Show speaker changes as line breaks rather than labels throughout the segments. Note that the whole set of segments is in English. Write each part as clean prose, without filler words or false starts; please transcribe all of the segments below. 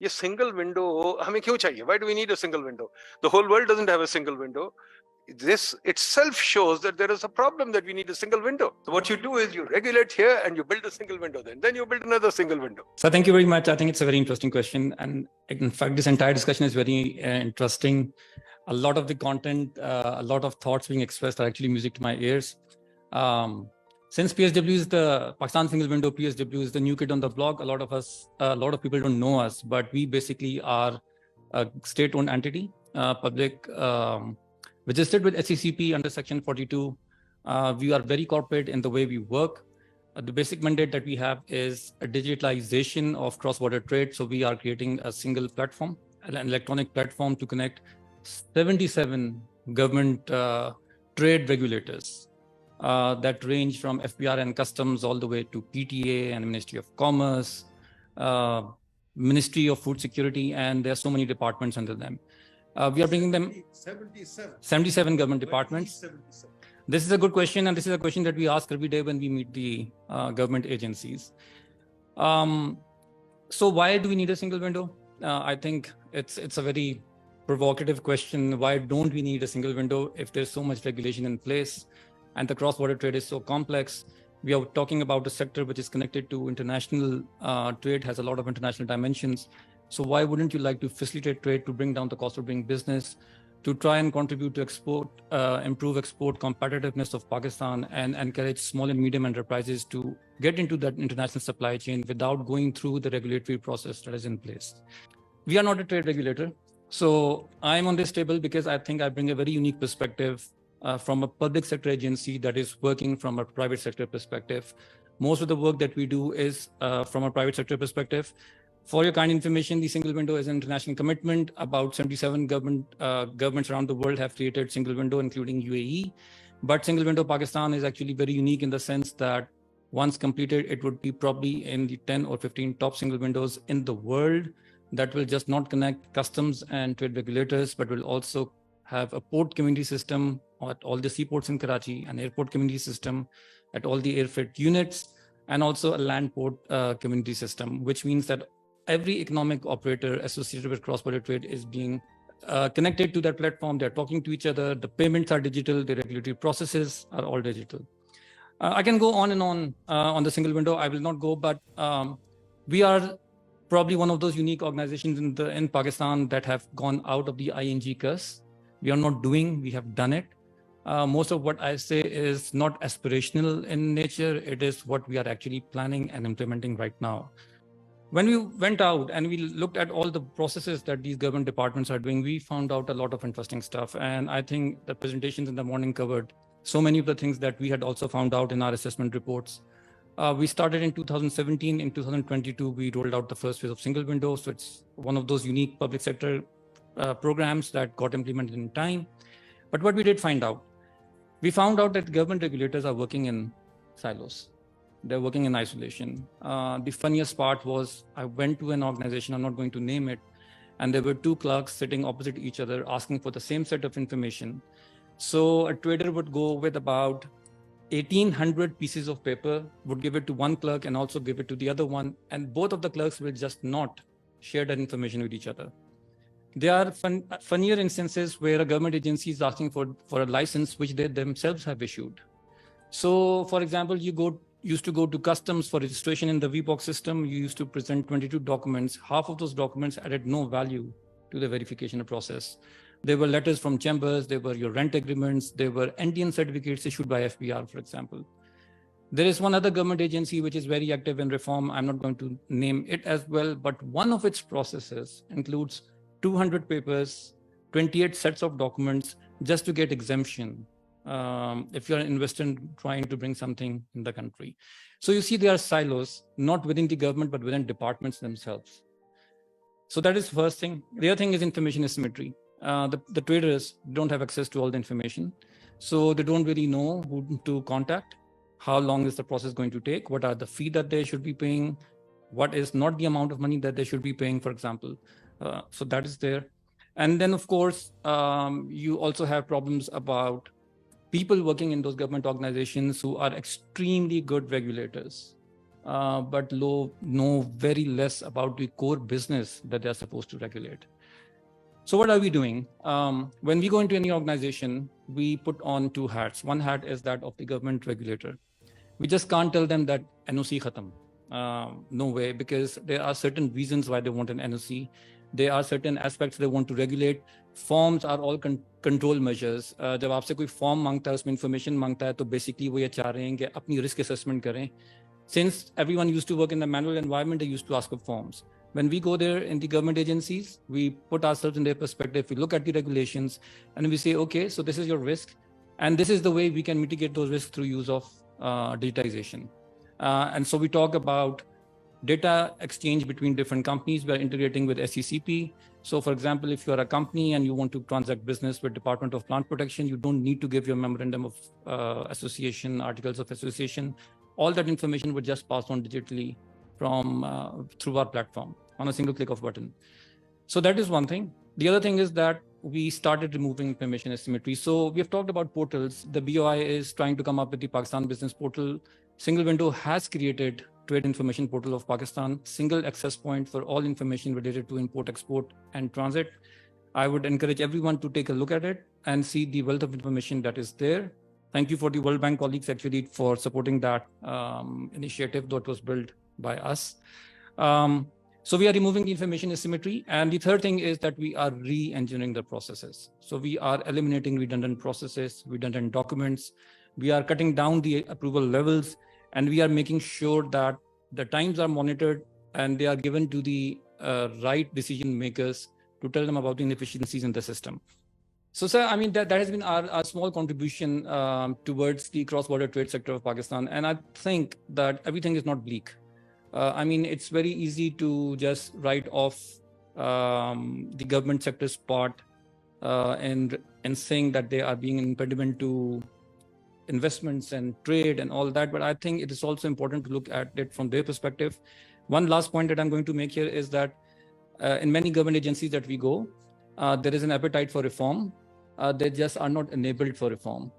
ये single window हमें क्यों चाहिए? Why do we need a single window? The whole world doesn't have a single window. This itself shows that there is a problem, that we need a single window. So what you do is you regulate here and you build a single window, then you build another single window.
So thank you very much. I think it's a very interesting question. And in fact, this entire discussion is very interesting. A lot of the content, a lot of thoughts being expressed are actually music to my ears. Since PSW is the Pakistan Single Window, PSW is the new kid on the block. A lot of people don't know us, but we basically are a state-owned entity, public, registered with SECP under Section 42. We are very corporate in the way we work. The basic mandate that we have is a digitalization of cross-border trade. So we are creating a single platform, an electronic platform to connect 77 government trade regulators that range from FBR and Customs all the way to PTA and Ministry of Commerce, Ministry of Food Security, and there are so many departments under them. We are bringing them 77 government departments. 77. This is a good question, and this is a question that we ask every day when we meet the government agencies. So why do we need a single window? I think it's a very provocative question. Why don't we need a single window if there's so much regulation in place and the cross-border trade is so complex? We are talking about a sector which is connected to international trade, has a lot of international dimensions. So why wouldn't you like to facilitate trade, to bring down the cost of doing business, to try and contribute to export, improve export competitiveness of Pakistan, and encourage small and medium enterprises to get into that international supply chain without going through the regulatory process that is in place? We are not a trade regulator. So I'm on this table because I think I bring a very unique perspective from a public sector agency that is working from a private sector perspective. Most of the work that we do is from a private sector perspective. For your kind information, the single window is an international commitment. About 77 governments around the world have created single window, including UAE. But single window Pakistan is actually very unique in the sense that once completed, it would be probably in the 10 or 15 top single windows in the world that will just not connect customs and trade regulators, but will also have a port community system at all the seaports in Karachi, an airport community system at all the airfreight units, and also a land port community system, which means that every economic operator associated with cross-border trade is being connected to that platform. They're talking to each other. The payments are digital. The regulatory processes are all digital. I can go on and on the single window. I will not go, but we are probably one of those unique organizations in Pakistan that have gone out of the ING curse. We are not doing, we have done it. Most of what I say is not aspirational in nature. It is what we are actually planning and implementing right now. When we went out and we looked at all the processes that these government departments are doing, we found out a lot of interesting stuff. And I think the presentations in the morning covered so many of the things that we had also found out in our assessment reports. We started in 2017. In 2022, we rolled out the first phase of single window. So it's one of those unique public sector programs that got implemented in time. But what we did find out, we found out that government regulators are working in silos. They're working in isolation. The funniest part was I went to an organization, I'm not going to name it, and there were two clerks sitting opposite each other asking for the same set of information. So a trader would go with about 1,800 pieces of paper, would give it to one clerk and also give it to the other one, and both of the clerks will just not share that information with each other. There are funnier instances where a government agency is asking for a license which they themselves have issued. So, for example, you used to go to customs for registration in the VBOX system. You used to present 22 documents. Half of those documents added no value to the verification process. There were letters from chambers. There were your rent agreements. There were NTN certificates issued by FBR, for example. There is one other government agency which is very active in reform. I'm not going to name it as well, but one of its processes includes 200 papers, 28 sets of documents just to get exemption. If you're an investor trying to bring something in the country. So you see there are silos, not within the government, but within departments themselves. So that is the first thing. The other thing is information asymmetry. The traders don't have access to all the information. So they don't really know who to contact, how long is the process going to take, what are the fee that they should be paying, what is not the amount of money that they should be paying, for example. So that is there. And then, of course, you also have problems about people working in those government organizations who are extremely good regulators. but know very less about the core business that they're supposed to regulate. So what are we doing? When we go into any organization, we put on two hats. One hat is that of the government regulator. We just can't tell them that NOC khatam. No way, because there are certain reasons why they want an NOC. There are certain aspects they want to regulate. Forms are all control measures. जब आपसे कोई form मांगता है, उसमें information मांगता है, तो basically वो ये चाह रहे हैं कि अपनी risk assessment करें. Since everyone used to work in the manual environment, they used to ask for forms. When we go there in the government agencies, we put ourselves in their perspective. We look at the regulations and we say, okay, so this is your risk. And this is the way we can mitigate those risks through use of digitization. And so we talk about data exchange between different companies. We're integrating with SECP. So for example, if you're a company and you want to transact business with Department of Plant Protection, you don't need to give your memorandum of association, articles of association. All that information would just pass on digitally from through our platform on a single click of button. So that is one thing. The other thing is that we started removing information asymmetry. So we have talked about portals. The BOI is trying to come up with the Pakistan Business Portal. Single Window has created Trade Information Portal of Pakistan, single access point for all information related to import, export, and transit. I would encourage everyone to take a look at it and see the wealth of information that is there. Thank you for the World Bank colleagues actually for supporting that initiative that was built by us. So we are removing the information asymmetry. And the third thing is that we are re-engineering the processes. So we are eliminating redundant processes, redundant documents. We are cutting down the approval levels, and we are making sure that the times are monitored and they are given to the right decision makers to tell them about the inefficiencies in the system. So, sir, I mean, that has been our small contribution towards the cross-border trade sector of Pakistan. And I think that everything is not bleak. I mean, it's very easy to just write off the government sector's part and saying that they are being an impediment to investments and trade and all that. But I think it is also important to look at it from their perspective. One last point that I'm going to make here is that in many government agencies that we go, there is an appetite for reform. They just are not enabled for reform.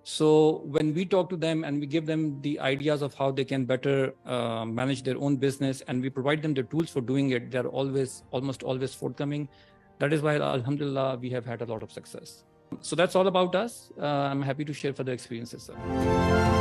So when we talk to them and we give them the ideas of how they can better manage their own business, and we provide them the tools for doing it, they're almost always forthcoming. That is why, alhamdulillah, we have had a lot of success. So that's all about us. I'm happy to share further experiences, sir.